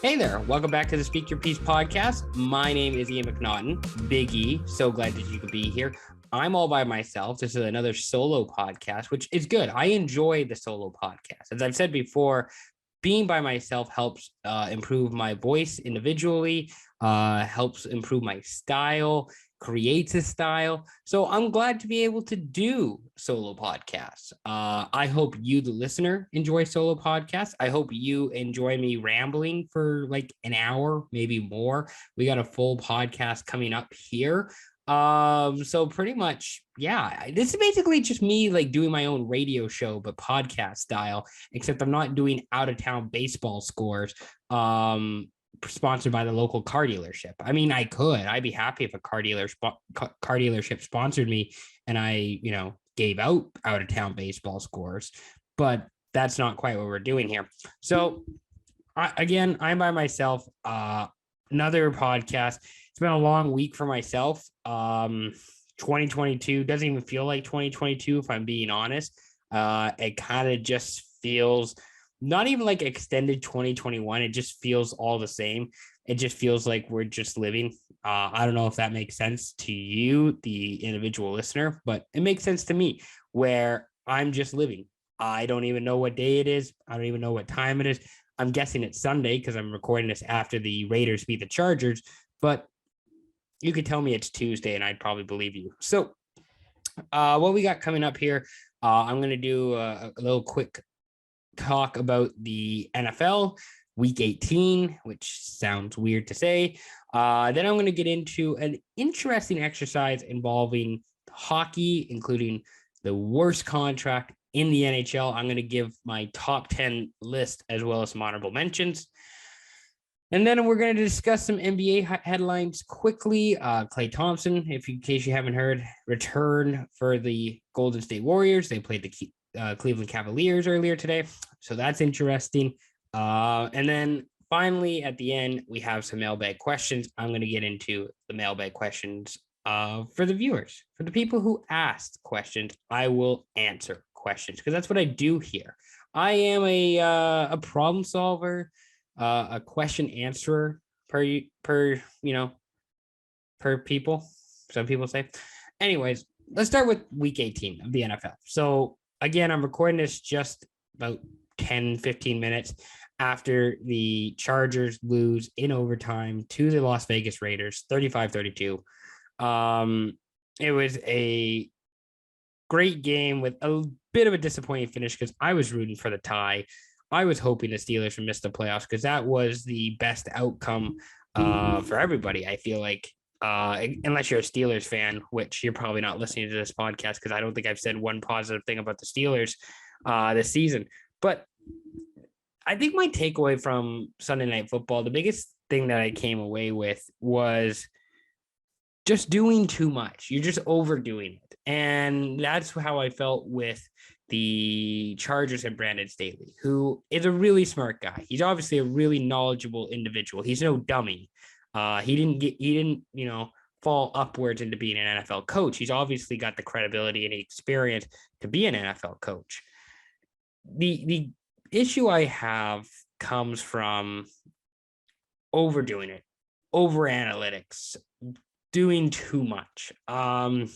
Hey there, welcome back to the Speak Your Piece podcast. My name is Ian McNaughton, Big E. So glad that you could be here. I'm all by myself. This is another solo podcast, which is good. I enjoy the solo podcast. As I've said before, being by myself helps improve my voice individually, helps improve my style, creates a style. So I'm glad to be able to do solo podcasts. I hope you, the listener, enjoy solo podcasts. I hope you enjoy me rambling for like an hour, maybe more. We got a full podcast coming up here. So pretty much, yeah, this is basically just me like doing my own radio show, but podcast style, except I'm not doing out of town baseball scores. Sponsored by the local car dealership. I mean, I'd be happy if a car dealership sponsored me and I, gave out of town baseball scores, but that's not quite what we're doing here. So I'm by myself. Another podcast. It's been a long week for myself. 2022 doesn't even feel like 2022, if I'm being honest. It kind of just feels not even like extended 2021. It just feels all the same. It just feels like we're just living. I don't know if that makes sense to you, the individual listener, but it makes sense to me where I'm just living. I don't even know what day it is. I don't even know what time it is. I'm guessing it's Sunday because I'm recording this after the Raiders beat the Chargers, but you could tell me it's Tuesday and I'd probably believe you. So what we got coming up here, I'm going to do a little quick talk about the NFL week 18, which sounds weird to say. Then I'm going to get into an interesting exercise involving hockey, including the worst contract in the NHL. I'm going to give my top 10 list as well as some honorable mentions. And then we're going to discuss some NBA headlines quickly. Klay Thompson, in case you haven't heard, return for the Golden State Warriors. They played the Cleveland Cavaliers earlier today. So that's interesting. And then finally, at the end, we have some mailbag questions. I'm going to get into the mailbag questions for the viewers. For the people who asked questions, I will answer questions because that's what I do here. I am a problem solver, a question answerer per people. Some people say. Anyways, let's start with week 18 of the NFL. So again, I'm recording this just about 10, 15 minutes after the Chargers lose in overtime to the Las Vegas Raiders, 35-32. It was a great game with a bit of a disappointing finish because I was rooting for the tie. I was hoping the Steelers would miss the playoffs because that was the best outcome for everybody. I feel like, unless you're a Steelers fan, which you're probably not listening to this podcast because I don't think I've said one positive thing about the Steelers this season. But I think my takeaway from Sunday Night Football, the biggest thing that I came away with was just doing too much. You're just overdoing it. And that's how I felt with the Chargers and Brandon Staley, who is a really smart guy. He's obviously a really knowledgeable individual. He's no dummy. He didn't, fall upwards into being an NFL coach. He's obviously got the credibility and experience to be an NFL coach. The issue I have comes from overdoing it, over analytics, doing too much. The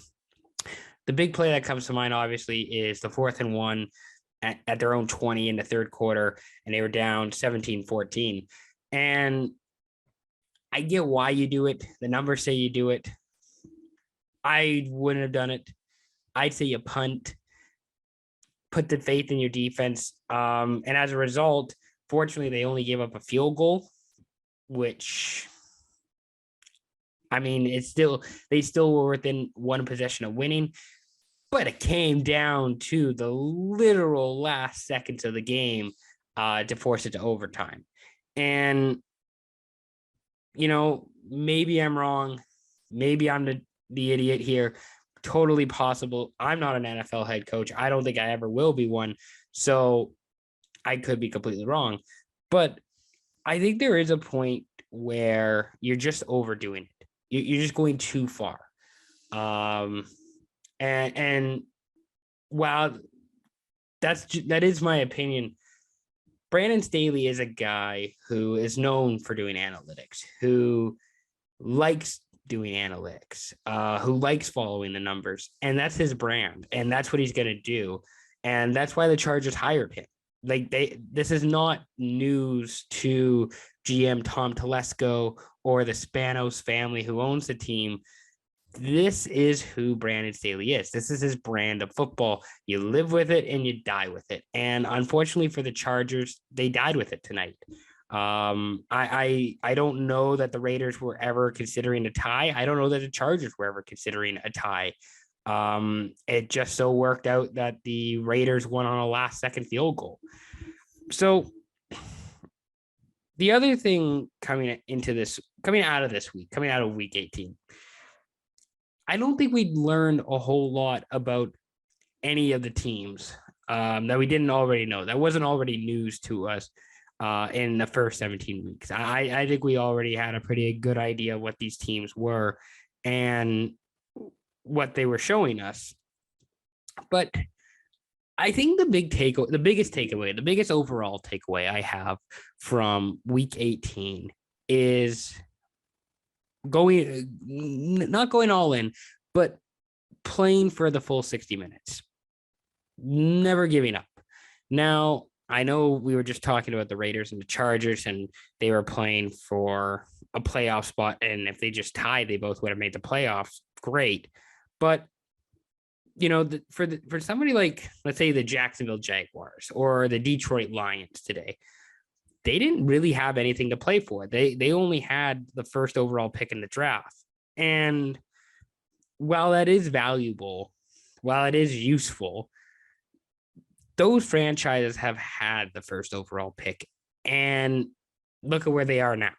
big play that comes to mind, obviously, is the 4th and 1 at their own 20 in the third quarter, and they were down 17-14. And I get why you do it. The numbers say you do it. I wouldn't have done it. I'd say you punt, put the faith in your defense. And as a result, fortunately, they only gave up a field goal, which, I mean, they still were within one possession of winning, but it came down to the literal last seconds of the game to force it to overtime. And, maybe I'm wrong. Maybe I'm the idiot here. Totally possible. I'm not an NFL head coach. I don't think I ever will be one. So I could be completely wrong. But I think there is a point where you're just overdoing it. You're just going too far. And while that is my opinion, Brandon Staley is a guy who is known for doing analytics, who likes doing analytics, who likes following the numbers, and that's his brand, and that's what he's going to do, and that's why the Chargers hired him. Like this is not news to GM Tom Telesco or the Spanos family who owns the team. This is who Brandon Staley is. This is his brand of football. You live with it and you die with it. And unfortunately for the Chargers, they died with it tonight. I don't know that the Raiders were ever considering a tie. I don't know that the Chargers were ever considering a tie. It just so worked out that the Raiders won on a last second field goal. So the other thing coming out of week 18, I don't think we learned a whole lot about any of the teams that we didn't already know. That wasn't already news to us in the first 17 weeks. I think we already had a pretty good idea of what these teams were and what they were showing us. But I think the biggest overall takeaway I have from week 18 is not going all in, but playing for the full 60 minutes, never giving up. Now, I know we were just talking about the Raiders and the Chargers, and they were playing for a playoff spot. And if they just tied, they both would have made the playoffs. Great. But, for somebody like, let's say, the Jacksonville Jaguars or the Detroit Lions today, they didn't really have anything to play for. They only had the first overall pick in the draft. And while that is valuable, while it is useful, those franchises have had the first overall pick. And look at where they are now.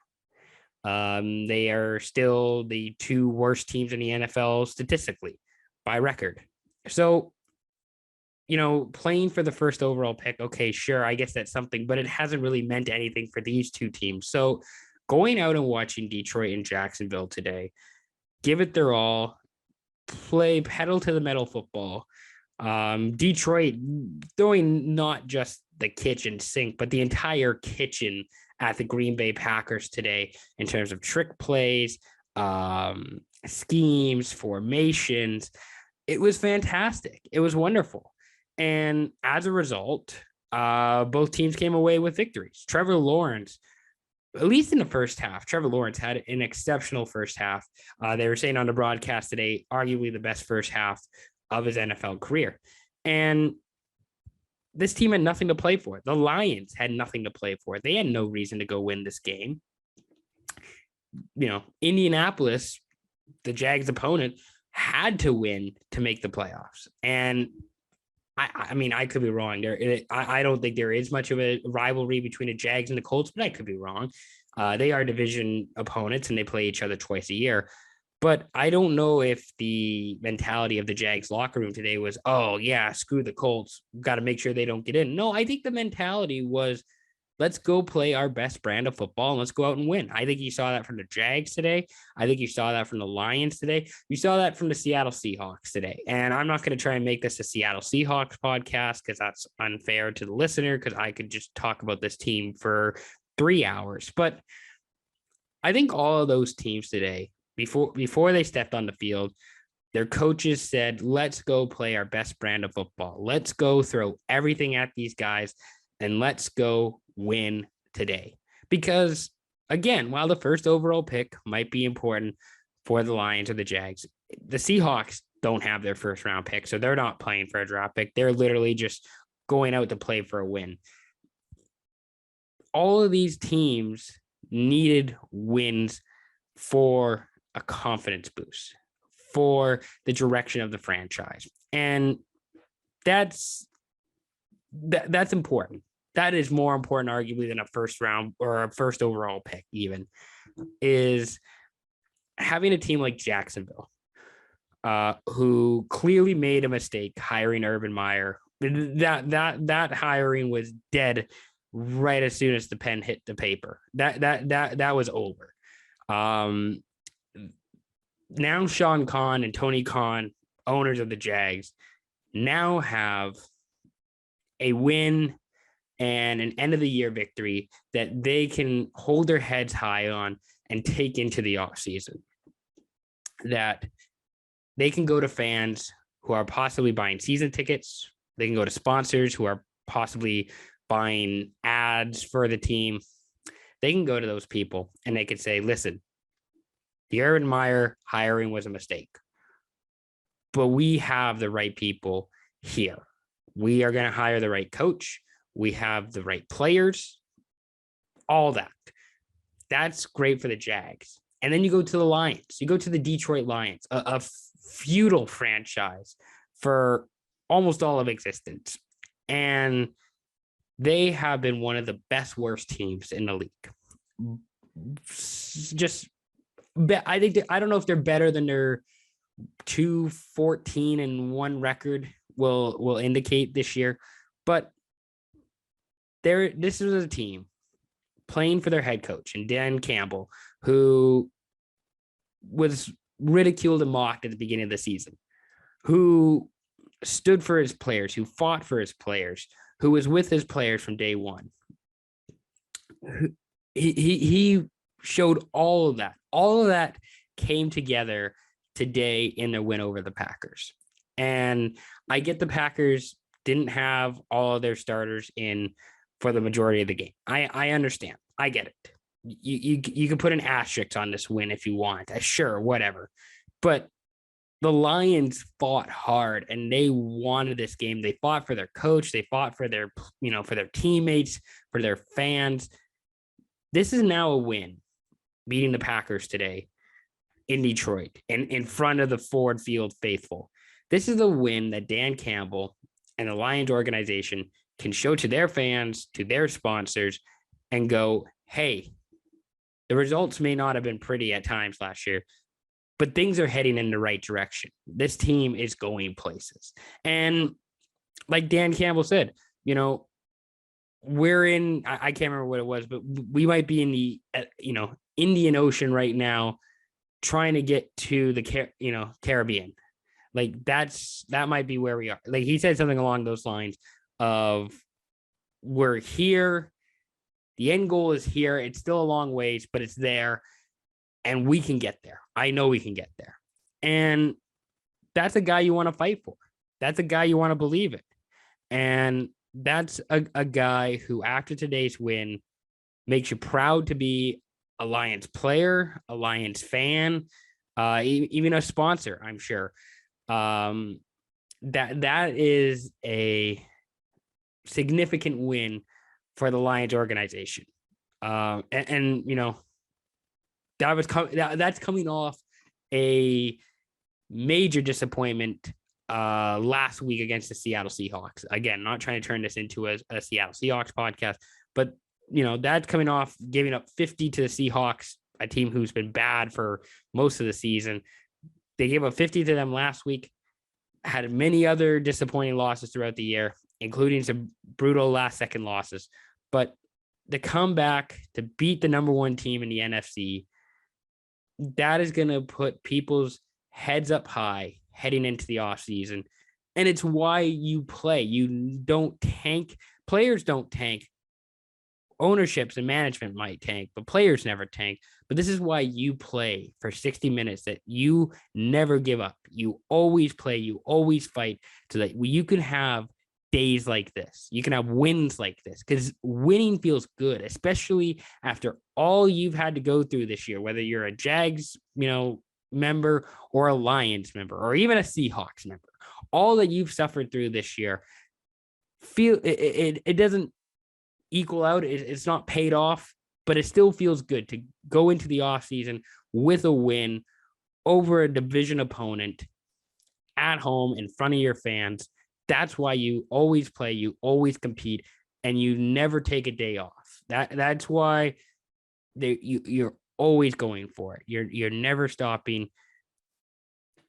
They are still the two worst teams in the NFL statistically by record. So, playing for the first overall pick, okay, sure, I guess that's something, but it hasn't really meant anything for these two teams. So going out and watching Detroit and Jacksonville today, give it their all, play pedal to the metal football. Detroit throwing not just the kitchen sink, but the entire kitchen at the Green Bay Packers today in terms of trick plays, schemes, formations. It was fantastic. It was wonderful. And as a result, both teams came away with victories. Trevor Lawrence, at least in the first half, Trevor Lawrence had an exceptional first half. They were saying on the broadcast today, arguably the best first half of his NFL career. And this team had nothing to play for. The Lions had nothing to play for. They had no reason to go win this game. Indianapolis, the Jags' opponent, had to win to make the playoffs. And I mean, I could be wrong there. I don't think there is much of a rivalry between the Jags and the Colts, but I could be wrong. They are division opponents and they play each other twice a year. But I don't know if the mentality of the Jags locker room today was, oh, yeah, screw the Colts. Got to make sure they don't get in. No, I think the mentality was, let's go play our best brand of football and let's go out and win. I think you saw that from the Jags today. I think you saw that from the Lions today. You saw that from the Seattle Seahawks today. And I'm not going to try and make this a Seattle Seahawks podcast because that's unfair to the listener, because I could just talk about this team for 3 hours. But I think all of those teams today, before they stepped on the field, their coaches said, let's go play our best brand of football. Let's go throw everything at these guys and let's go win today. Because again, while the first overall pick might be important for the Lions or the Jags, the Seahawks don't have their first round pick. So they're not playing for a draft pick. They're literally just going out to play for a win. All of these teams needed wins for a confidence boost, for the direction of the franchise. And that's important. That is more important, arguably, than a first round or a first overall pick, even, is having a team like Jacksonville, who clearly made a mistake hiring Urban Meyer. That hiring was dead right as soon as the pen hit the paper. That was over. Now Sean Khan and Tony Khan, owners of the Jags, now have a win and an end of the year victory that they can hold their heads high on and take into the offseason. That they can go to fans who are possibly buying season tickets. They can go to sponsors who are possibly buying ads for the team. They can go to those people and they can say, listen, the Urban Meyer hiring was a mistake, but we have the right people here. We are going to hire the right coach. We have the right players, all that. That's great for the Jags. And then you go to the Lions. You go to the Detroit Lions, a feudal franchise for almost all of existence. And they have been one of the best, worst teams in the league. Just, I think, I don't know if they're better than their 2-14-1 record will indicate this year, but this is a team playing for their head coach and Dan Campbell, who was ridiculed and mocked at the beginning of the season, who stood for his players, who fought for his players, who was with his players from day one. He showed all of that. All of that came together today in their win over the Packers. And I get the Packers didn't have all of their starters in for the majority of the game. I understand. I get it. You can put an asterisk on this win if you want. Sure, whatever. But the Lions fought hard and they wanted this game. They fought for their coach. They fought for their, for their teammates, for their fans. This is now a win, beating the Packers today in Detroit and in front of the Ford Field faithful. This is a win that Dan Campbell and the Lions organization can show to their fans, to their sponsors, and go, hey, the results may not have been pretty at times last year, but things are heading in the right direction. This team is going places. And like Dan Campbell said, we're in, I can't remember what it was, but we might be in the, Indian Ocean right now, trying to get to the, Caribbean. Like that might be where we are. Like he said something along those lines of we're here. The end goal is here. It's still a long ways, but it's there and we can get there. I know we can get there. And that's a guy you want to fight for. That's a guy you want to believe in. And that's a guy who, after today's win, makes you proud to be a Lions player, a Lions fan, even a sponsor, I'm sure. That is a significant win for the Lions organization. That's coming off a major disappointment last week against the Seattle Seahawks. Again, not trying to turn this into a Seattle Seahawks podcast, but that's coming off giving up 50 to the Seahawks, a team who's been bad for most of the season. They gave up 50 to them last week, had many other disappointing losses throughout the year, including some brutal last-second losses. But the comeback to beat the number one team in the NFC, that is going to put people's heads up high heading into the offseason. And it's why you play. You don't tank. Players don't tank. Ownerships and management might tank, but players never tank. But this is why you play for 60 minutes, that you never give up. You always play. You always fight so that you can have days like this. You can have wins like this, because winning feels good, especially after all you've had to go through this year, whether you're a Jags, member or a Lions member or even a Seahawks member. All that you've suffered through this year, it doesn't equal out. It's not paid off, but it still feels good to go into the offseason with a win over a division opponent at home in front of your fans. That's why you always play, you always compete, and you never take a day off. That's why you're always going for it. You're never stopping.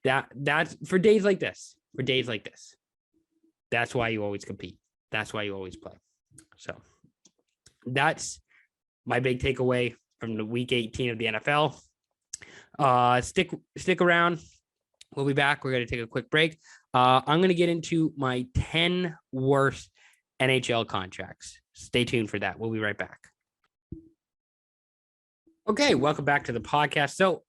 That's for days like this. For days like this. That's why you always compete. That's why you always play. So that's my big takeaway from the week 18 of the NFL. Stick around. We'll be back. We're going to take a quick break. I'm going to get into my 10 worst NHL contracts. Stay tuned for that. We'll be right back. Okay, welcome back to the podcast. So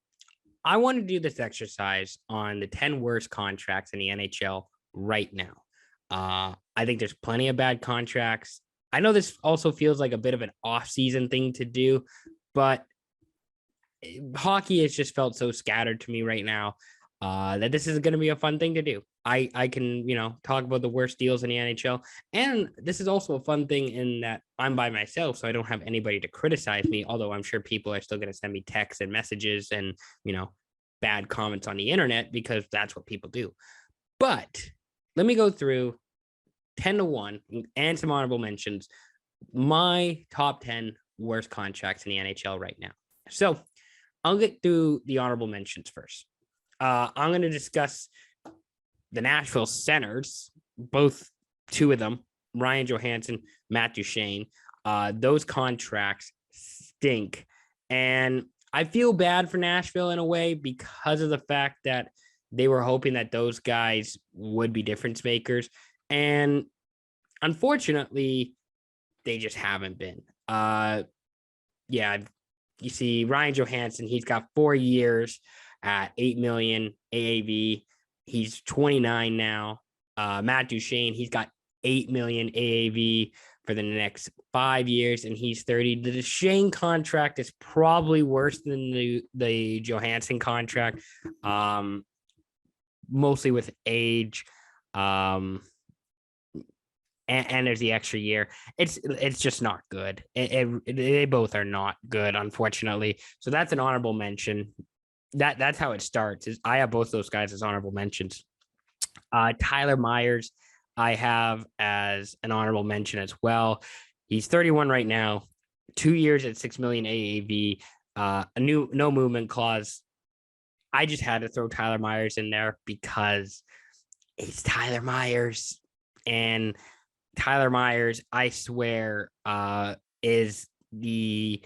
I want to do this exercise on the 10 worst contracts in the NHL right now. I think there's plenty of bad contracts. I know this also feels like a bit of an off-season thing to do, but hockey has just felt so scattered to me right now that this is going to be a fun thing to do. I can, talk about the worst deals in the NHL. And this is also a fun thing in that I'm by myself, so I don't have anybody to criticize me, although I'm sure people are still going to send me texts and messages and, bad comments on the internet because that's what people do. But let me go through 10-1 and some honorable mentions, my top 10 worst contracts in the NHL right now. So I'll get through the honorable mentions first. I'm going to discuss the Nashville centers, both two of them, Ryan Johansson, Matt Duchene. Those contracts stink. And I feel bad for Nashville in a way because of the fact that they were hoping that those guys would be difference makers. And unfortunately, they just haven't been. You see Ryan Johansson, he's got 4 years at $8 million AAV. He's 29 now. Matt Duchene, he's got $8 million AAV for the next 5 years, and he's 30. The Duchene contract is probably worse than the Johansson contract, mostly with age. And there's the extra year. It's just not good. They both are not good, unfortunately. So that's an honorable mention. That's how it starts. Is I have both those guys as honorable mentions. Tyler Myers, I have as an honorable mention as well. He's 31 right now, 2 years at $6 million AAV, a new no movement clause. I just had to throw Tyler Myers in there because it's Tyler Myers, and Tyler Myers, I swear, is a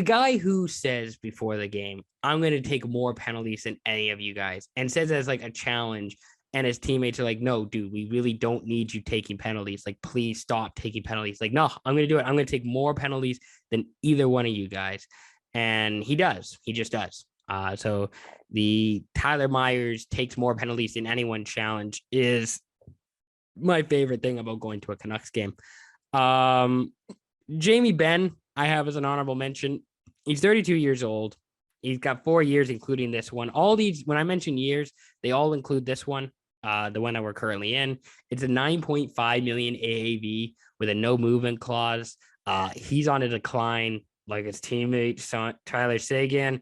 guy who says before the game, I'm going to take more penalties than any of you guys, and says as like a challenge. And his teammates are like, no, dude, we really don't need you taking penalties. Like, please stop taking penalties. Like, no, I'm going to do it. I'm going to take more penalties than either one of you guys. And he does. He just does. So the Tyler Myers takes more penalties than anyone challenge is my favorite thing about going to a Canucks game. Jamie Benn, I have as an honorable mention. He's 32 years old. He's got 4 years, including this one. All these, when I mention years, they all include this one, the one that we're currently in. It's a $9.5 million AAV with a no movement clause. He's on a decline, like his teammate Tyler Seguin.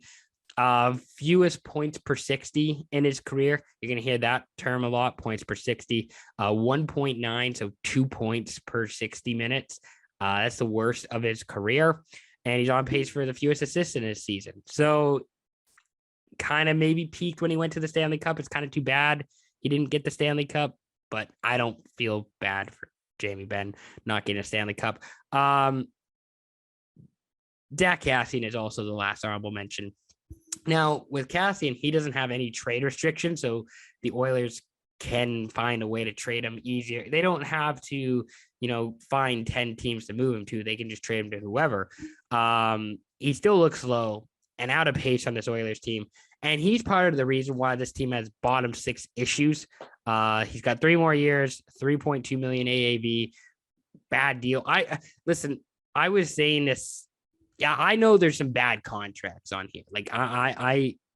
Fewest points per 60 in his career. You're going to hear that term a lot, points per 60. 1.9, so 2 points per 60 minutes. That's the worst of his career. And he's on pace for the fewest assists in his season. So kind of maybe peaked when he went to the Stanley Cup. It's kind of too bad he didn't get the Stanley Cup, but I don't feel bad for Jamie Benn not getting a Stanley Cup. Dak Kassian is also the last honorable mention. Now, with Kassian, he doesn't have any trade restrictions, so the Oilers can find a way to trade him easier. They don't have to, find 10 teams to move him to. They can just trade him to whoever. He still looks low and out of pace on this Oilers team, and he's part of the reason why this team has bottom six issues. He's got 3 more years, $3.2 million AAV. Bad deal. I was saying this. Yeah, I know there's some bad contracts on here. Like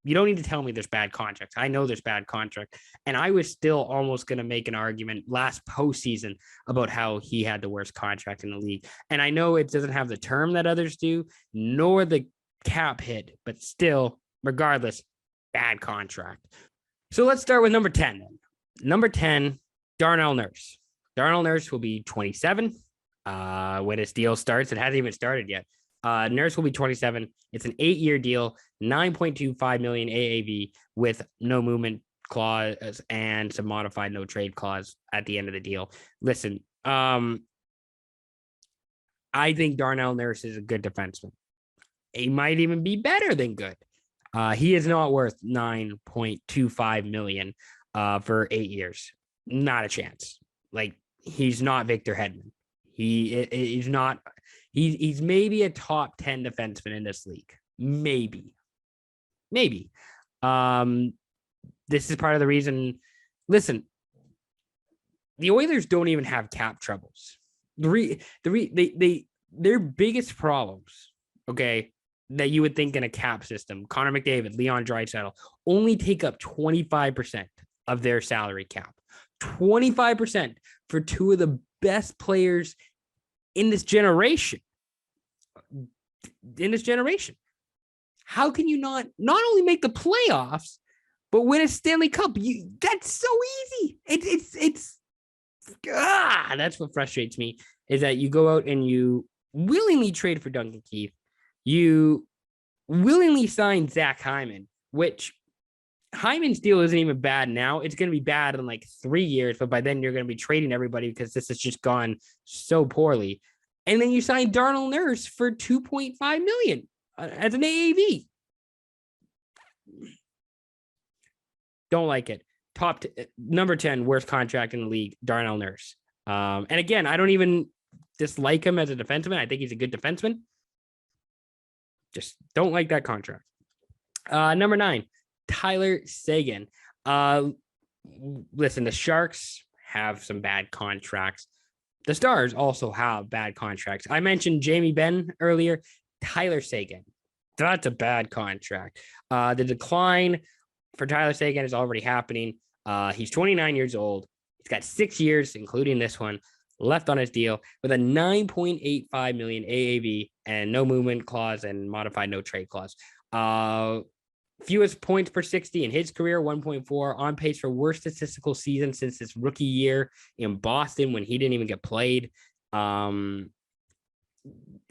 you don't need to tell me there's bad contracts. I know there's bad contract. And I was still almost going to make an argument last postseason about how he had the worst contract in the league. And I know it doesn't have the term that others do, nor the cap hit, but still, regardless, bad contract. So let's start with number 10 then. Number 10, Darnell Nurse. Darnell Nurse will be 27 when his deal starts. It hasn't even started yet. Nurse will be 27. It's an 8-year deal, $9.25 million AAV with no movement clause and some modified no trade clause at the end of the deal. Listen, I think Darnell Nurse is a good defenseman. He might even be better than good. He is not worth $9.25 million for 8 years. Not a chance. Like, he's not Victor Hedman. He's not. He's maybe a top 10 defenseman in this league. Maybe. This is part of the reason. Listen, the Oilers don't even have cap troubles. Their biggest problems, okay, that you would think in a cap system, Connor McDavid, Leon Draisaitl, only take up 25% of their salary cap. 25% for two of the best players in this generation. How can you not only make the playoffs, but win a Stanley Cup? That's so easy. That's what frustrates me, is that you go out and you willingly trade for Duncan Keith. You willingly sign Zach Hyman, which Hyman's deal isn't even bad now. It's going to be bad in like 3 years, but by then you're going to be trading everybody because this has just gone so poorly. And then you sign Darnell Nurse for $2.5 million as an AAV. Don't like it. Number 10 worst contract in the league, Darnell Nurse. And again, I don't even dislike him as a defenseman. I think he's a good defenseman. Just don't like that contract. Number 9, Tyler Seguin. Listen, the Sharks have some bad contracts. The Stars also have bad contracts. I mentioned Jamie Benn earlier. Tyler Seguin. That's a bad contract. The decline for Tyler Seguin is already happening. He's 29 years old. He's got 6 years, including this one, left on his deal with a $9.85 million AAV and no movement clause and modified no trade clause. Fewest points per 60 in his career, 1.4, on pace for worst statistical season since his rookie year in Boston when he didn't even get played. And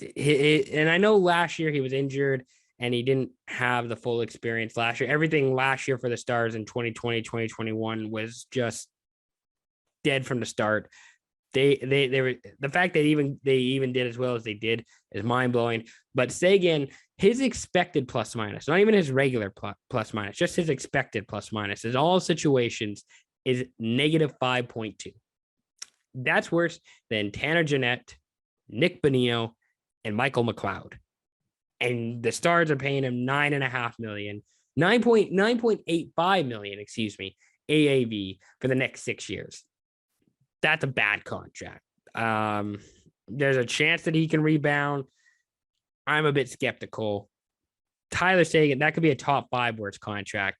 I know last year he was injured and he didn't have the full experience last year. Everything last year for the Stars in 2020, 2021 was just dead from the start. They were, the fact that they even did as well as they did is mind blowing. But Seguin, his expected plus minus, not even his regular plus minus, just his expected plus minus, in all situations is negative 5.2. That's worse than Tanner Jeanette, Nick Bonino, and Michael McLeod. And the Stars are paying him $9.5 million, $9.85 million, AAV for the next 6 years. That's a bad contract. There's a chance that he can rebound. I'm a bit skeptical. Tyler Seguin, that could be a top 5 worst contract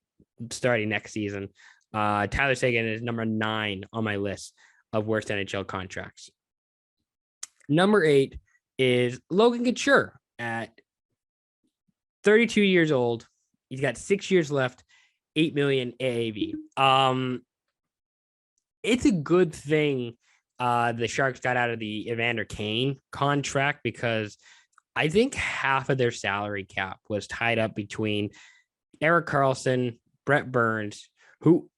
starting next season. Tyler Seguin is number 9 on my list of worst NHL contracts. Number 8 is Logan Couture at 32 years old. He's got 6 years left, $8 million AAV. It's a good thing the Sharks got out of the Evander Kane contract, because I think half of their salary cap was tied up between Erik Karlsson, Brett Burns, who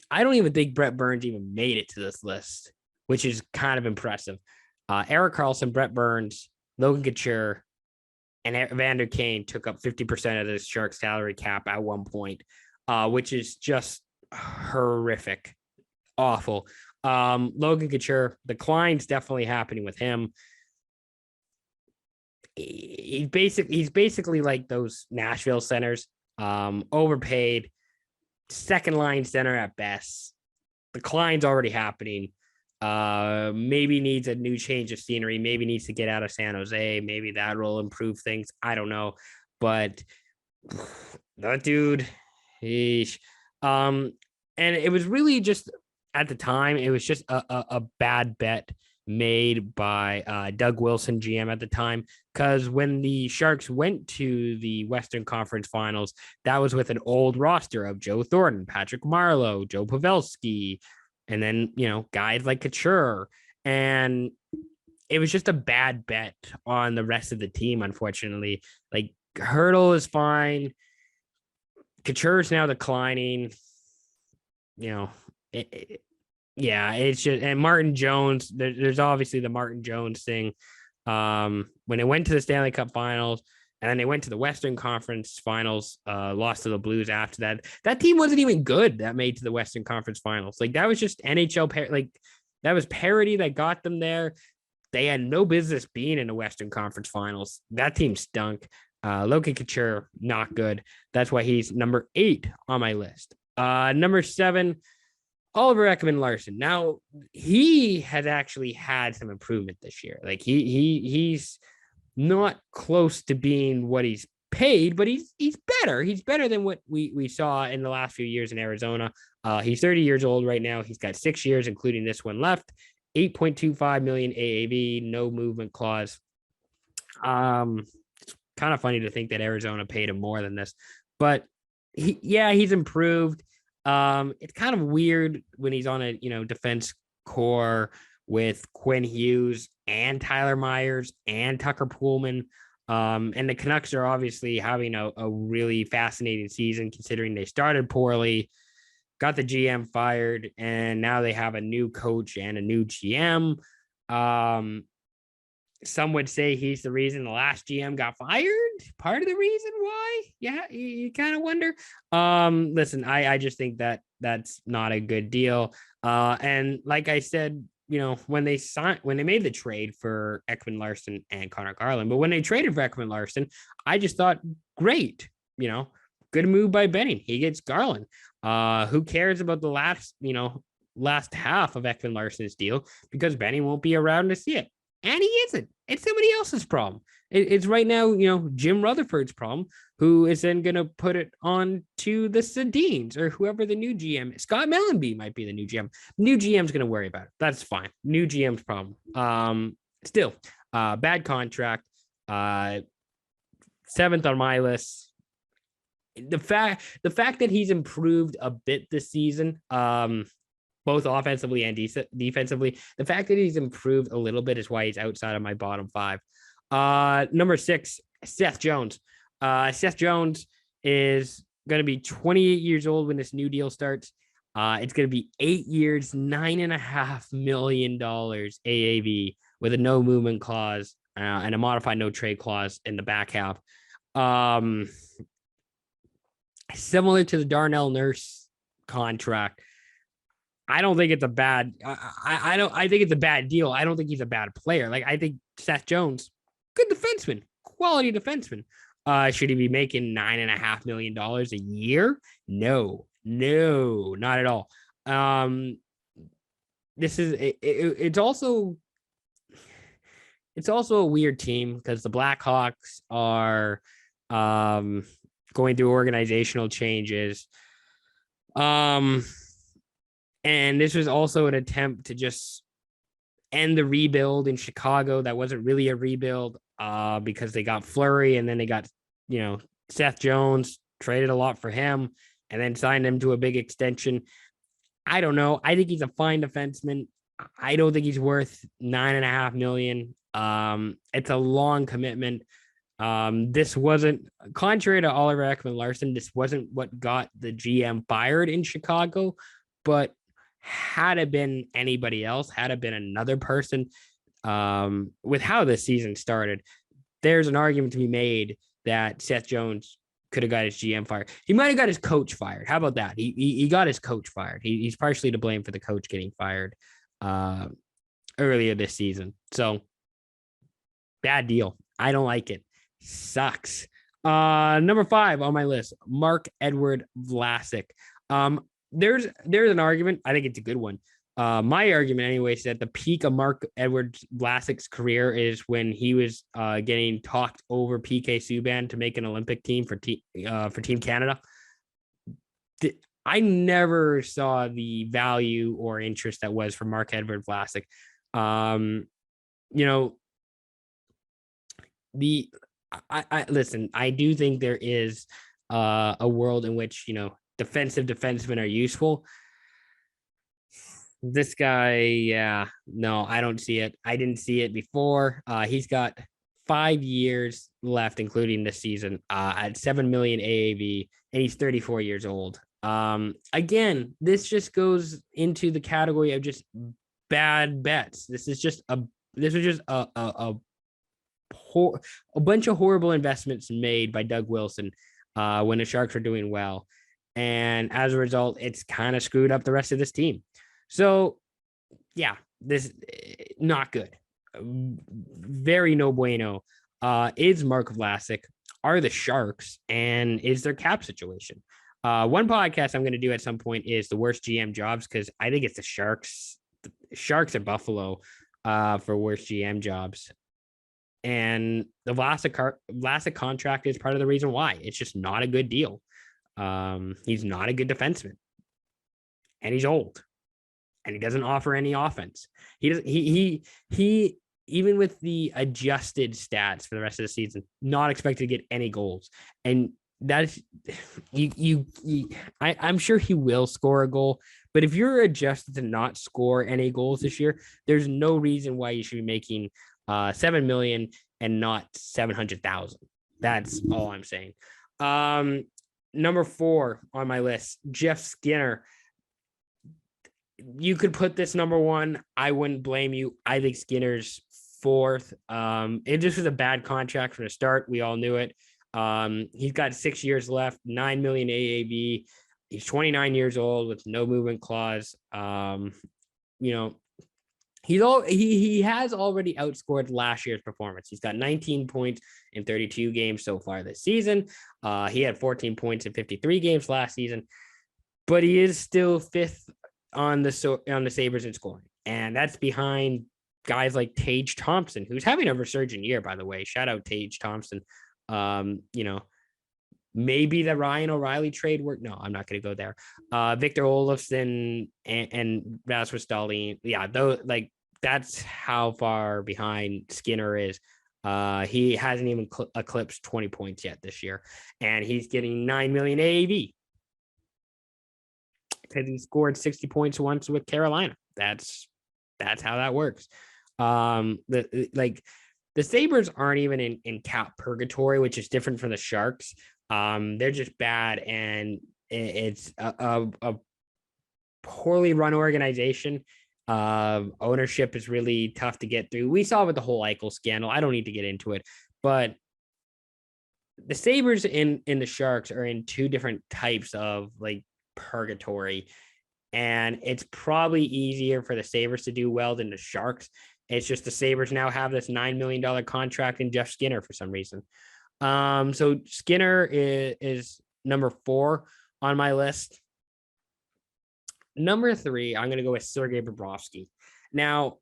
I don't even think Brett Burns even made it to this list, which is kind of impressive. Erik Karlsson, Brett Burns, Logan Couture, and Evander Kane took up 50% of the Sharks salary cap at one point, which is just horrific. Awful. Logan Couture, the decline's definitely happening with him. He's basically like those Nashville centers, overpaid, second line center at best. The decline's already happening. Maybe needs a new change of scenery. Maybe needs to get out of San Jose. Maybe that will improve things. I don't know, but that dude, and it was really just. At the time, it was just a bad bet made by Doug Wilson, GM at the time, because when the Sharks went to the Western Conference Finals, that was with an old roster of Joe Thornton, Patrick Marleau, Joe Pavelski, and then, guys like Couture. And it was just a bad bet on the rest of the team, unfortunately. Like, Hurdle is fine. Couture is now declining. It's just, and Martin Jones, there's obviously the Martin Jones thing. When they went to the Stanley Cup Finals and then they went to the Western Conference Finals, lost to the Blues after that. That team wasn't even good that made to the Western Conference Finals. Like, that was just NHL, that was parity that got them there. they had no business being in the Western Conference Finals. That team stunk. Loki Couture, not good. That's why he's number 8 on my list. Number 7, Oliver Ekman-Larsson. Now, he has actually had some improvement this year. Like he's not close to being what he's paid, but he's better. He's better than what we saw in the last few years in Arizona. He's 30 years old right now. He's got 6 years, including this one left. 8.25 million AAV, no movement clause. It's kind of funny to think that Arizona paid him more than this, but he's improved. It's kind of weird when he's on a defense core with Quinn Hughes and Tyler Myers and Tucker Poolman. And the Canucks are obviously having a really fascinating season considering they started poorly, got the GM fired, and now they have a new coach and a new GM. Some would say he's the reason the last GM got fired. Part of the reason why. Yeah, you kind of wonder. Listen, I just think that that's not a good deal. And like I said, when they made the trade for Ekman-Larsson and Connor Garland, but when they traded for Ekman-Larsson, I just thought, great, good move by Benning. He gets Garland. Who cares about the last half of Ekman-Larsson's deal, because Benning won't be around to see it. And he isn't. It's somebody else's problem. It's right now, Jim Rutherford's problem, who is then going to put it on to the Sedins or whoever the new GM is. Scott Mellenby might be the new GM. New GM's going to worry about it. That's fine. New GM's problem. Still, bad contract. 7th on my list. The fact that he's improved a bit this season, both offensively and defensively. The fact that he's improved a little bit is why he's outside of my bottom 5. Number 6, Seth Jones. Seth Jones is going to be 28 years old when this new deal starts. It's going to be 8 years, $9.5 million AAV with a no movement clause and a modified no trade clause in the back half. Similar to the Darnell Nurse contract. I don't think it's a bad. I think it's a bad deal. I don't think he's a bad player. Like, I think Seth Jones, good defenseman, quality defenseman. Should he be making $9.5 million a year? No, not at all. This is it's also a weird team because the Blackhawks are going through organizational changes. And this was also an attempt to just end the rebuild in Chicago. That wasn't really a rebuild because they got Fleury and then they got, Seth Jones, traded a lot for him and then signed him to a big extension. I don't know. I think he's a fine defenseman. I don't think he's worth $9.5 million. It's a long commitment. This wasn't, contrary to Oliver Ekman-Larsson, this wasn't what got the GM fired in Chicago, but had it been anybody else, had it been another person, with how this season started, there's an argument to be made that Seth Jones could have got his GM fired. He might have got his coach fired. How about that? He got his coach fired. He's partially to blame for the coach getting fired earlier this season. So bad deal. I don't like it. Sucks. Number 5 on my list, Marc-Edouard Vlasic. There's an argument. I think it's a good one. My argument, anyway, is that the peak of Marc-Edouard Vlasic's career is when he was getting talked over PK Subban to make an Olympic team for Team Canada. I never saw the value or interest that was for Marc-Edouard Vlasic. Listen, I do think there is a world in which, defensive defensemen are useful. This guy, no, I don't see it. I didn't see it before. He's got 5 years left, including this season, at 7 million AAV, and he's 34 years old. Again, this just goes into the category of just bad bets. This was just a bunch of horrible investments made by Doug Wilson when the Sharks were doing well. And as a result, it's kind of screwed up the rest of this team. So, yeah, this not good. very no bueno, is Mark Vlasic, are the Sharks, and is their cap situation. One podcast I'm going to do at some point is the worst GM jobs, because I think it's the Sharks at Buffalo for worst GM jobs. And the Vlasic contract is part of the reason why. It's just not a good deal. He's not a good defenseman, and he's old, and he doesn't offer any offense. He even with the adjusted stats for the rest of the season, not expected to get any goals. And that's I'm sure he will score a goal, but if you're adjusted to not score any goals this year, there's no reason why you should be making $7 million and not 700,000. That's all I'm saying. Number 4 on my list, Jeff Skinner. You could put this number 1. I wouldn't blame you. I think Skinner's 4th. It just was a bad contract from the start. We all knew it. He's got 6 years left, $9 million AAV. He's 29 years old with no movement clause. He has already outscored last year's performance. He's got 19 points in 32 games so far this season. He had 14 points in 53 games last season, but he is still 5th on the Sabres in scoring, and that's behind guys like Tage Thompson, who's having a resurgent year, by the way. Shout out Tage Thompson. Maybe the Ryan O'Reilly trade work. No, I'm not going to go there. Victor Olofsson and Rasmus Dahlin. Yeah, though, like, that's how far behind Skinner is. He hasn't even eclipsed 20 points yet this year, and he's getting $9 million AAV because he scored 60 points once with Carolina. That's how that works. The Sabres aren't even in cap purgatory, which is different from the Sharks. They're just bad, and it's a poorly run organization. Ownership is really tough to get through. We saw with the whole Eichel scandal. I don't need to get into it, but the Sabres and the Sharks are in 2 different types of like purgatory, and it's probably easier for the Sabres to do well than the Sharks. It's just the Sabres now have this $9 million contract in Jeff Skinner for some reason. So Skinner is number 4 on my list. Number 3, I'm going to go with Sergei Bobrovsky. Now,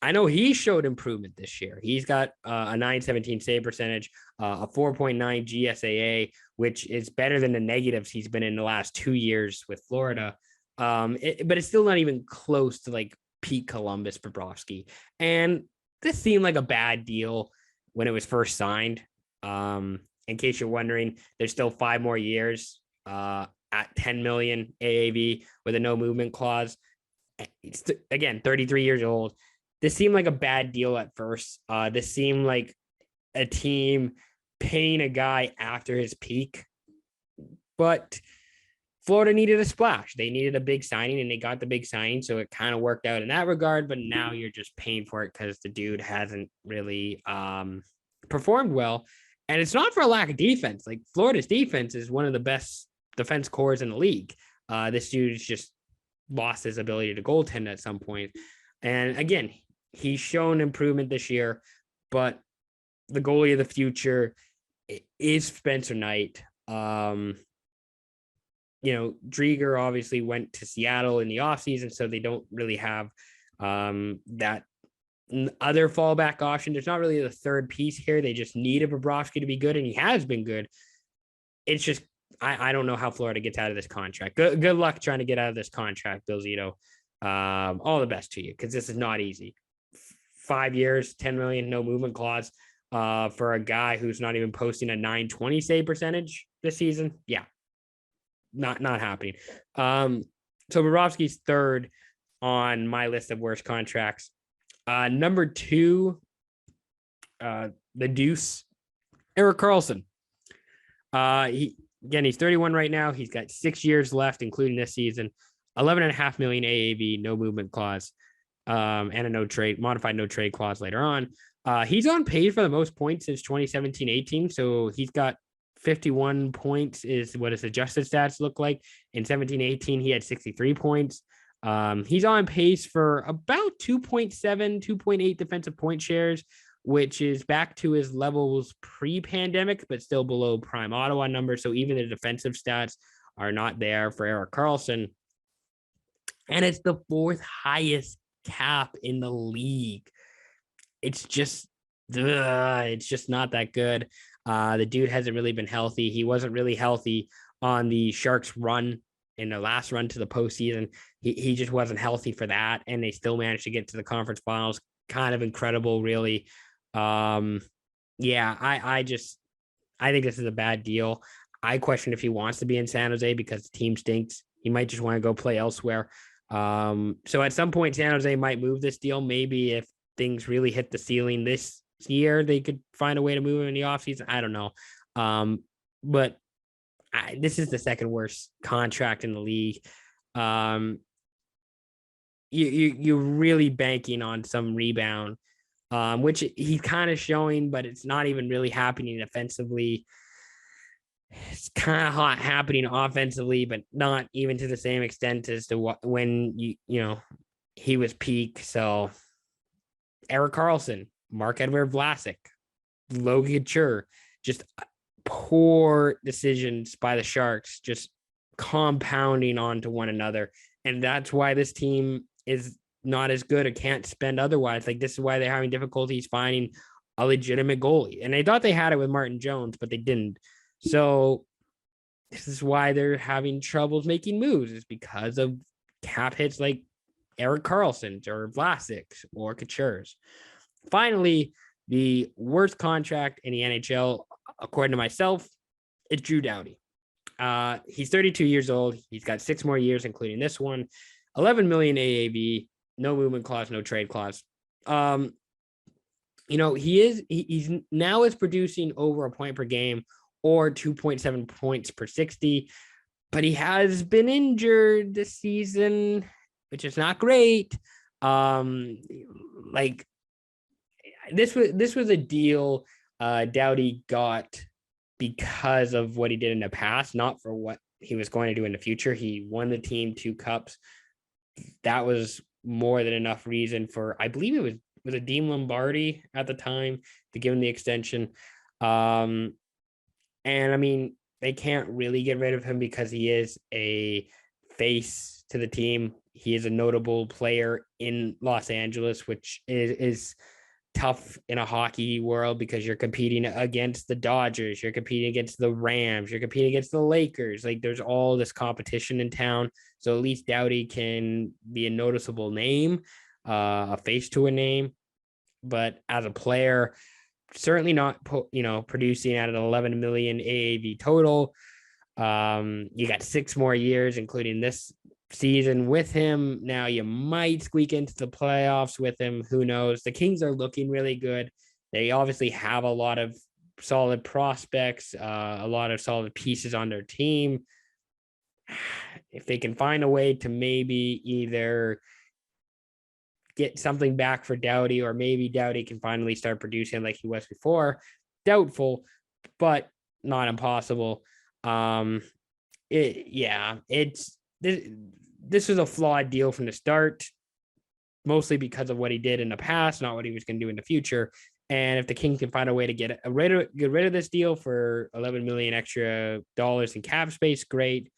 I know he showed improvement this year. He's got a .917 save percentage, a 4.9 GSAA, which is better than the negatives he's been in the last 2 years with Florida. But it's still not even close to like peak Columbus Bobrovsky. And this seemed like a bad deal when it was first signed. In case you're wondering, there's still 5 more years at 10 million AAV with a no movement clause. It's, again, 33 years old. This seemed like a bad deal at first. This seemed like a team paying a guy after his peak, but Florida needed a splash. They needed a big signing, and they got the big signing, so it kind of worked out in that regard. But now you're just paying for it because the dude hasn't really performed well. And it's not for a lack of defense. Like, Florida's defense is one of the best defense cores in the league. This dude's just lost his ability to goaltend at some point. And again, he's shown improvement this year, but the goalie of the future is Spencer Knight. Drieger obviously went to Seattle in the offseason, so they don't really have that other fallback option. There's not really the third piece here. They just need a Bobrovsky to be good, and he has been good. It's just, I don't know how Florida gets out of this contract. Good luck trying to get out of this contract, Bill Zito. All the best to you, because this is not easy. 5 years, 10 million, no movement clause for a guy who's not even posting a .920 save percentage this season. Yeah, not happening. So Bobrovsky's 3rd on my list of worst contracts. Number 2, the Deuce, Erik Karlsson. He's 31 right now. He's got 6 years left, including this season. 11.5 million AAV, no movement clause, and a modified no trade clause later on. He's on pace for the most points since 2017-18. So he's got 51 points is what his adjusted stats look like. In 17-18, he had 63 points. He's on pace for about 2.7, 2.8 defensive point shares, which is back to his levels pre-pandemic, but still below prime Ottawa numbers. So even the defensive stats are not there for Erik Karlsson. And it's the fourth highest cap in the league. It's just not that good. The dude hasn't really been healthy. He wasn't really healthy on the Sharks run in the last run to the postseason. He just wasn't healthy for that, and they still managed to get to the conference finals. Kind of incredible, really. Yeah, I think this is a bad deal. I question if he wants to be in San Jose because the team stinks. He might just want to go play elsewhere. So at some point, San Jose might move this deal. Maybe if things really hit the ceiling this year, they could find a way to move him in the offseason. I don't know. But this is the second worst contract in the league. You're really banking on some rebound, which he's kind of showing, but it's not even really happening offensively. It's kind of happening offensively, but not even to the same extent as to what when he was peak. So Erik Karlsson, Marc-Edouard Vlasic, Logan Couture, just poor decisions by the Sharks, just compounding onto one another. And that's why this team is not as good or can't spend otherwise. Like, this is why they're having difficulties finding a legitimate goalie. And they thought they had it with Martin Jones, but they didn't. So this is why they're having troubles making moves, is because of cap hits like Erik Karlsson's or Vlasic's or Couture's. Finally, the worst contract in the NHL, according to myself, is Drew Doughty. He's 32 years old. He's got 6 more years, including this one. 11 million AAV, no movement clause, no trade clause. He's now is producing over a point per game or 2.7 points per 60, but he has been injured this season, which is not great. This was a deal Doughty got because of what he did in the past, not for what he was going to do in the future. He won the team 2 cups. That was more than enough reason for, I believe it was a Dean Lombardi at the time, to give him the extension. And I mean, they can't really get rid of him because he is a face to the team. He is a notable player in Los Angeles, which is tough in a hockey world because you're competing against the Dodgers, you're competing against the Rams, you're competing against the Lakers. Like, there's all this competition in town. So at least Doughty can be a noticeable name, a face to a name. But as a player, certainly not, producing at an 11 million AAV total. You got 6 more years, including this season with him. Now you might squeak into the playoffs with him. Who knows? The Kings are looking really good. They obviously have a lot of solid prospects, a lot of solid pieces on their team. If they can find a way to maybe either get something back for Doughty, or maybe Doughty can finally start producing like he was before, doubtful, but not impossible. This was a flawed deal from the start, mostly because of what he did in the past, not what he was going to do in the future. And if the Kings can find a way to get rid of this deal for 11 million extra dollars in cap space, great.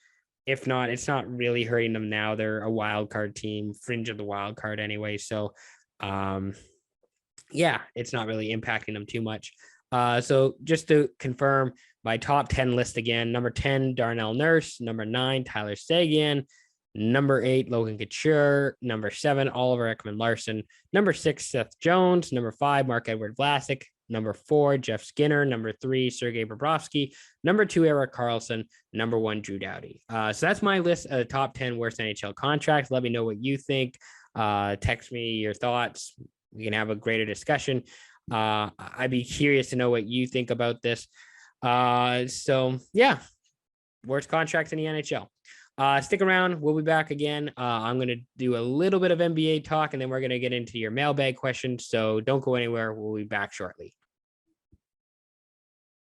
If not, it's not really hurting them now. They're a wild card team, fringe of the wild card anyway. So, it's not really impacting them too much. So just to confirm my top 10 list again: number 10, Darnell Nurse; number 9, Tyler Seguin; number 8, Logan Couture; number 7, Oliver Ekman-Larsson; number 6, Seth Jones; number 5, Marc-Edouard Vlasic; number 4, Jeff Skinner; number 3, Sergei Bobrovsky; number 2, Erik Karlsson; number 1, Drew Doughty. So that's my list of the top 10 worst NHL contracts. Let me know what you think. Text me your thoughts. We can have a greater discussion. I'd be curious to know what you think about this. Worst contracts in the NHL. Stick around. We'll be back again. I'm going to do a little bit of NBA talk, and then we're going to get into your mailbag questions. So don't go anywhere. We'll be back shortly.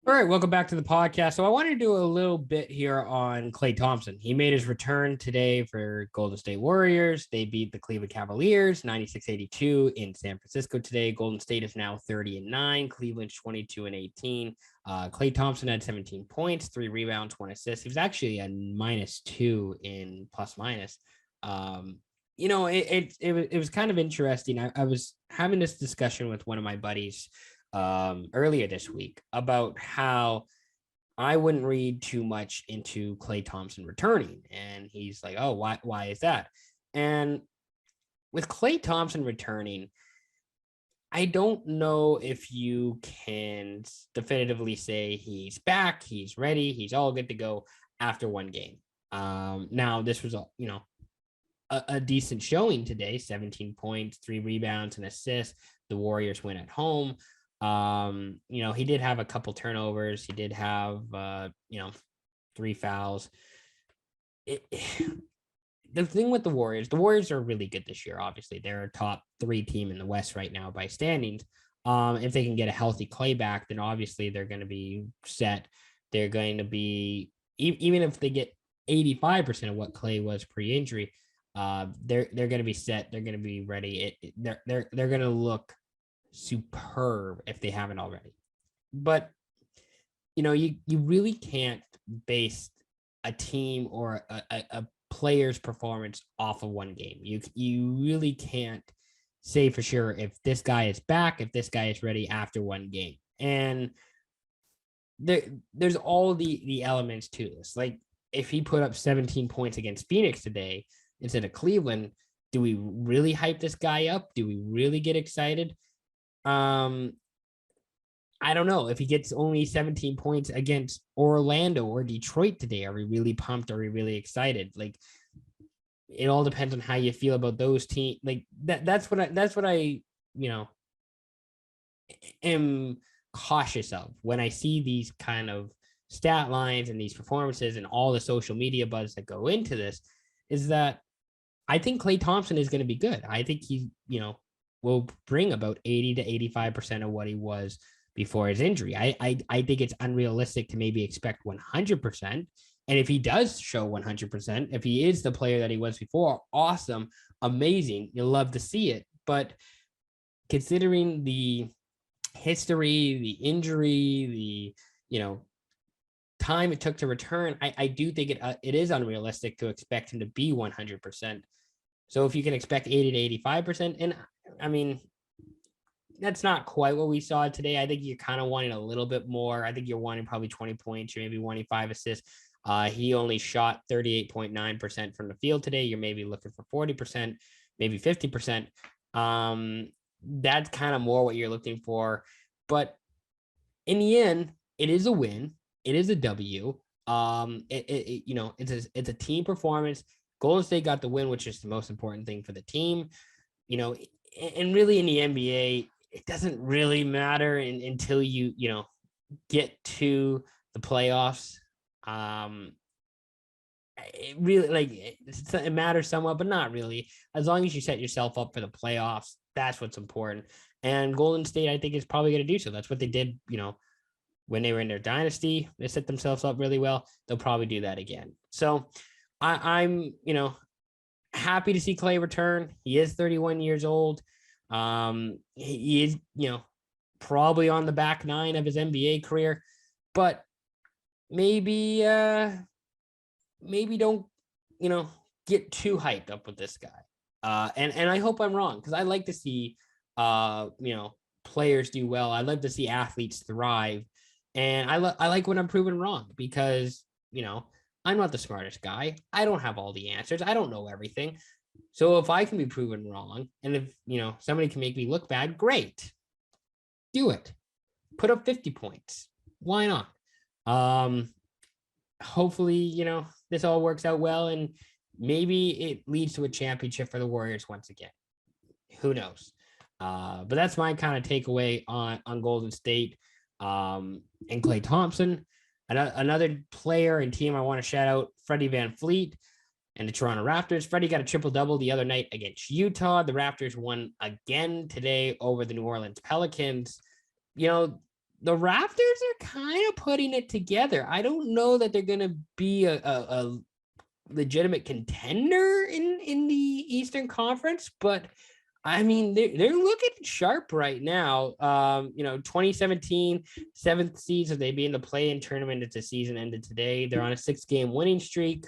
All right, welcome back to the podcast. So I want to do a little bit here on Klay Thompson. He made his return today for Golden State Warriors. They beat the Cleveland Cavaliers 96-82 in San Francisco today. Golden State is now 30-9. Cleveland's 22-18. Klay Thompson had 17 points, 3 rebounds, 1 assist. He was actually a -2 in plus minus. It was kind of interesting. I was having this discussion with one of my buddies earlier this week about how I wouldn't read too much into Klay Thompson returning. And he's like, oh, why is that? And with Klay Thompson returning, I don't know if you can definitively say he's back, he's ready, he's all good to go after one game. Now this was a decent showing today, 17 points, 3 rebounds, and assists. The Warriors win at home. He did have a couple turnovers. He did have, 3 fouls. The thing with the Warriors are really good this year. Obviously, they're a top 3 team in the West right now by standings. If they can get a healthy Klay back, then obviously they're going to be set. They're going to be, even if they get 85% of what Klay was pre-injury, they're going to be set. They're going to be ready. They're going to look superb if they haven't already. But you really can't base a team or a player's performance off of one game. You really can't say for sure if this guy is back, if this guy is ready after one game. And there's all the elements to this. Like if he put up 17 points against Phoenix today instead of Cleveland, do we really hype this guy up? Do we really get excited? I don't know. If he gets only 17 points against Orlando or Detroit today, are we really pumped? Are we really excited? Like, it all depends on how you feel about those teams. Like that's what I am cautious of when I see these kind of stat lines and these performances and all the social media buzz that go into this, is that I think Klay Thompson is going to be good. I think he, will bring about 80 to 85% of what he was before his injury. I think it's unrealistic to maybe expect 100%. And if he does show 100%, if he is the player that he was before, awesome, amazing. You'll love to see it. But considering the history, the injury, the, time it took to return, I do think it is unrealistic to expect him to be 100%. So if you can expect 80 to 85%, and I mean, that's not quite what we saw today. I think you're kind of wanting a little bit more. I think you're wanting probably 20 points. You're maybe wanting 5 assists. He only shot 38.9% from the field today. You're maybe looking for 40%, maybe 50%. That's kind of more what you're looking for. But in the end, it is a win. It is a W. It's a team performance. Golden State got the win, which is the most important thing for the team. And really in the NBA, it doesn't really matter until you get to the playoffs. It really it matters somewhat, but not really. As long as you set yourself up for the playoffs, that's what's important. And Golden State, I think, is probably going to do so. That's what they did, when they were in their dynasty. They set themselves up really well. They'll probably do that again. So I'm happy to see Klay return. He is 31 years old. He is, probably on the back 9 of his NBA career, but maybe don't, get too hyped up with this guy. And I hope I'm wrong, because I like to see, players do well. I love to see athletes thrive. And I like when I'm proven wrong, because, I'm not the smartest guy. I don't have all the answers. I don't know everything. So if I can be proven wrong, and if, somebody can make me look bad, great. Do it. Put up 50 points. Why not? Hopefully, this all works out well, and maybe it leads to a championship for the Warriors once again. Who knows? But that's my kind of takeaway on Golden State and Klay Thompson. Another player and team I want to shout out, Freddie VanVleet and the Toronto Raptors. Freddie got a triple-double the other night against Utah. The Raptors won again today over the New Orleans Pelicans. the Raptors are kind of putting it together. I don't know that they're going to be a legitimate contender in the Eastern Conference, but I mean, they're looking sharp right now. 2017, seventh seed, so they'd be in the play-in tournament if the season ended today. They're on a 6-game winning streak.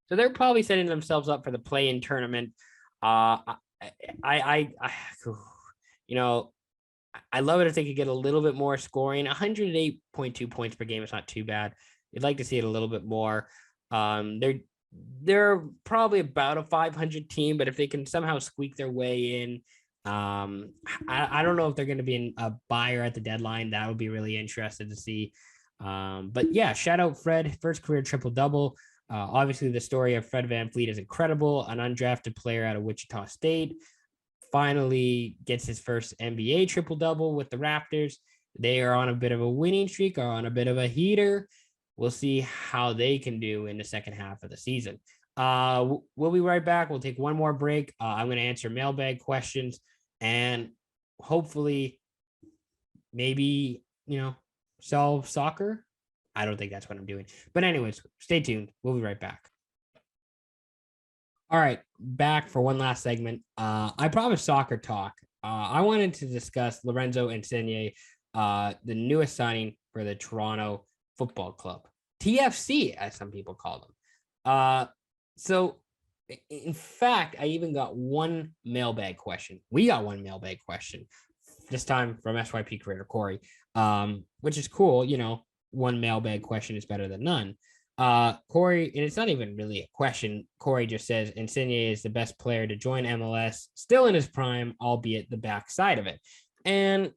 So they're probably setting themselves up for the play-in tournament. I love it if they could get a little bit more scoring. 108.2 points per game is not too bad. You'd like to see it a little bit more. They're probably about a 500 team, but if they can somehow squeak their way in, I don't know if they're going to be a buyer at the deadline. That would be really interesting to see. But yeah, shout out Fred, first career triple-double. Obviously, the story of Fred VanVleet is incredible. An undrafted player out of Wichita State finally gets his first NBA triple-double with the Raptors. They are on a bit of a winning streak, are on a bit of a heater. We'll see how they can do in the second half of the season. We'll be right back. We'll take one more break. I'm going to answer mailbag questions and hopefully maybe, solve soccer. I don't think that's what I'm doing. But anyways, stay tuned. We'll be right back. All right, back for one last segment. I promised soccer talk. I wanted to discuss Lorenzo Insigne, the newest signing for the Toronto Football Club, TFC, as some people call them. So, in fact, I even got one mailbag question. We got one mailbag question, this time from SYP Creator Corey, which is cool. One mailbag question is better than none. Corey, and it's not even really a question. Corey just says Insigne is the best player to join MLS, still in his prime, albeit the backside of it. And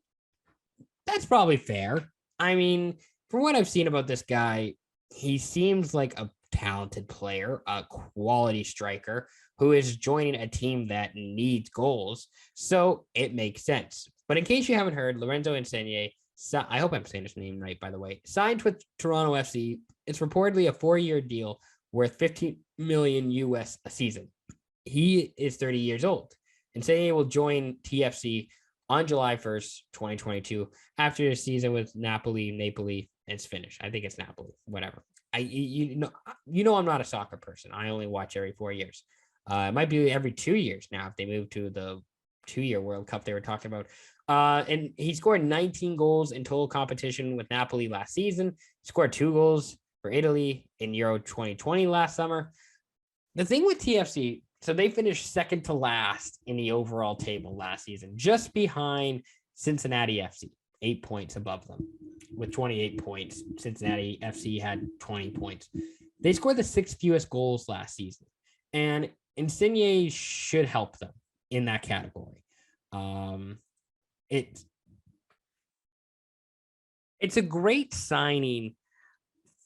that's probably fair. I mean, from what I've seen about this guy, he seems like a talented player, a quality striker who is joining a team that needs goals. So it makes sense. But in case you haven't heard, Lorenzo Insigne, I hope I'm saying his name right, by the way, signed with Toronto FC. It's reportedly a 4-year deal worth $15 million US a season. He is 30 years old. Insigne will join TFC on July 1st, 2022, after the season with Napoli, it's finished. I think it's Napoli, whatever. I'm not a soccer person. I only watch every 4 years. It might be every 2 years now if they move to the 2-year World Cup they were talking about. And he scored 19 goals in total competition with Napoli last season. He scored 2 goals for Italy in Euro 2020 last summer. The thing with TFC, so they finished second to last in the overall table last season, just behind Cincinnati FC, 8 points above them with 28 points. Cincinnati FC had 20 points. They scored the 6th fewest goals last season, and Insigne should help them in that category. It's a great signing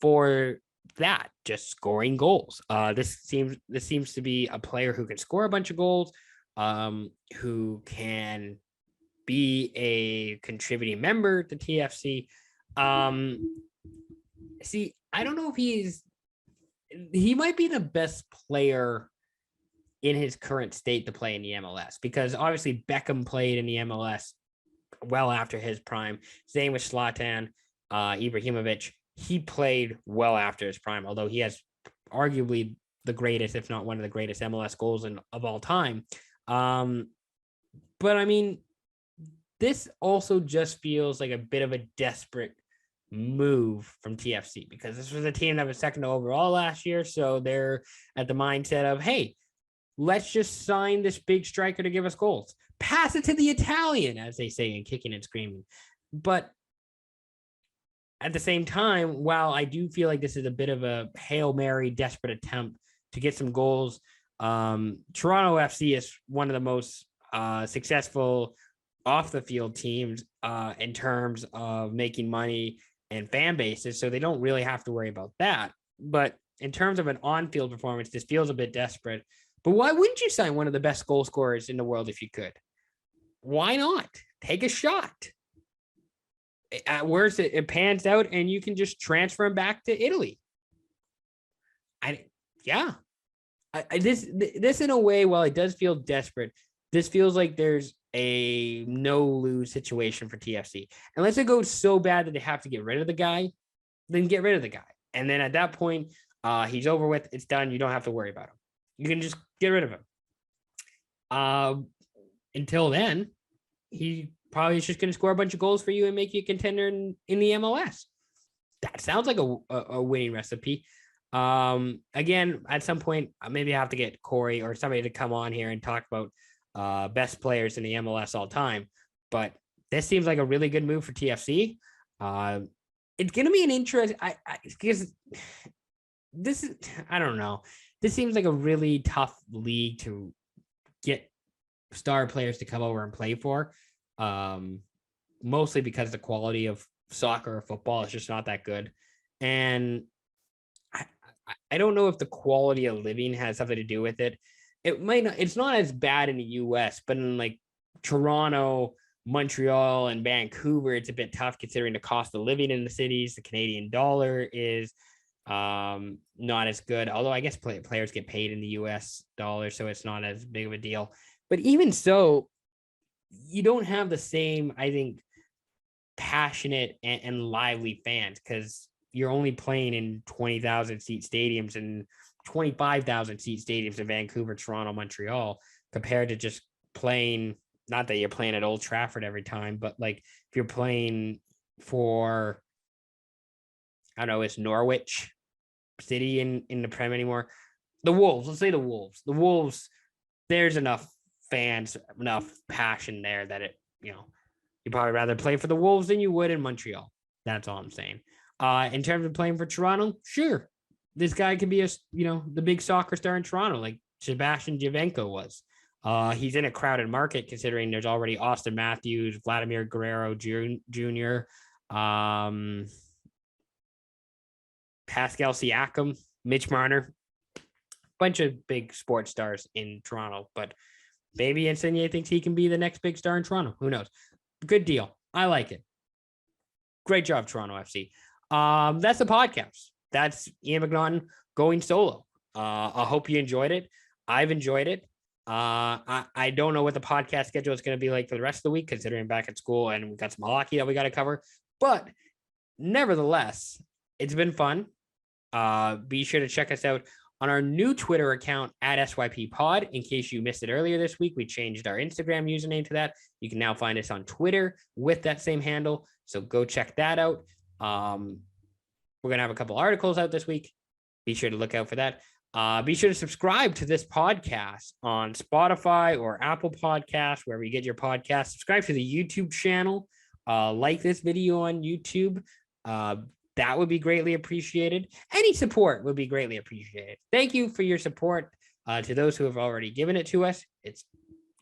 for that, just scoring goals. This seems to be a player who can score a bunch of goals, who can be a contributing member to TFC. See, I don't know if he might be the best player in his current state to play in the MLS, because obviously Beckham played in the MLS well after his prime. Same with Zlatan Ibrahimovic. He played well after his prime, although he has arguably the greatest, if not one of the greatest MLS goals of all time. But I mean, this also just feels like a bit of a desperate move from TFC, because this was a team that was second overall last year. So they're at the mindset of, hey, let's just sign this big striker to give us goals. Pass it to the Italian, as they say, and kicking and screaming. But at the same time, while I do feel like this is a bit of a Hail Mary desperate attempt to get some goals, Toronto FC is one of the most successful off the field teams in terms of making money and fan bases. So they don't really have to worry about that. But in terms of an on-field performance, this feels a bit desperate. But why wouldn't you sign one of the best goal scorers in the world if you could? Why not? Take a shot. At worst, it pans out and you can just transfer him back to Italy. This in a way, while it does feel desperate, this feels like there's a no-lose situation for TFC. Unless it goes so bad that they have to get rid of the guy, then get rid of the guy. And then at that point, he's over with. It's done. You don't have to worry about him. You can just get rid of him. Until then, he probably is just going to score a bunch of goals for you and make you a contender in the MLS. That sounds like a winning recipe. Again, at some point, maybe I have to get Corey or somebody to come on here and talk about best players in the MLS all time. But this seems like a really good move for TFC. It's going to be an interest. Because this is, I don't know. This seems like a really tough league to get star players to come over and play for. Mostly because the quality of soccer or football is just not that good. And I don't know if the quality of living has something to do with it. It might not, it's not as bad in the US, but in like Toronto, Montreal, and Vancouver, it's a bit tough considering the cost of living in the cities. The Canadian dollar is not as good, although I guess players get paid in the US dollar, so it's not as big of a deal. But even so, you don't have the same, I think, passionate and lively fans because you're only playing in 20,000 seat stadiums and 25,000 seat stadiums in Vancouver, Toronto, Montreal, compared to just playing, not that you're playing at Old Trafford every time, but like if you're playing for, I don't know, it's Norwich City in the Prem anymore. The Wolves, let's say the Wolves, there's enough fans, enough passion there that it, you'd probably rather play for the Wolves than you would in Montreal. That's all I'm saying. In terms of playing for Toronto, sure. This guy could be the big soccer star in Toronto, like Sebastian Giovinco was. He's in a crowded market considering there's already Austin Matthews, Vladimir Guerrero Jr., Pascal Siakam, Mitch Marner, bunch of big sports stars in Toronto. But maybe Insigne thinks he can be the next big star in Toronto. Who knows? Good deal. I like it. Great job, Toronto FC. That's the podcast. That's Ian McNaughton going solo. I hope you enjoyed it. I've enjoyed it. I don't know what the podcast schedule is going to be like for the rest of the week, considering back at school and we've got some hockey that we got to cover. But nevertheless, it's been fun. Be sure to check us out on our new Twitter account at SYP Pod. In case you missed it earlier this week, we changed our Instagram username to that. You can now find us on Twitter with that same handle. So go check that out. We're going to have a couple articles out this week. Be sure to look out for that. Be sure to subscribe to this podcast on Spotify or Apple Podcasts, wherever you get your podcast. Subscribe to the YouTube channel. Like this video on YouTube. That would be greatly appreciated. Any support would be greatly appreciated. Thank you for your support to those who have already given it to us. It's,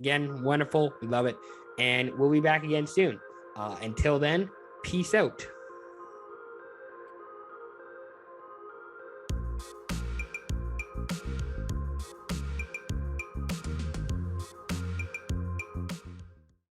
again, wonderful. We love it. And we'll be back again soon. Until then, peace out.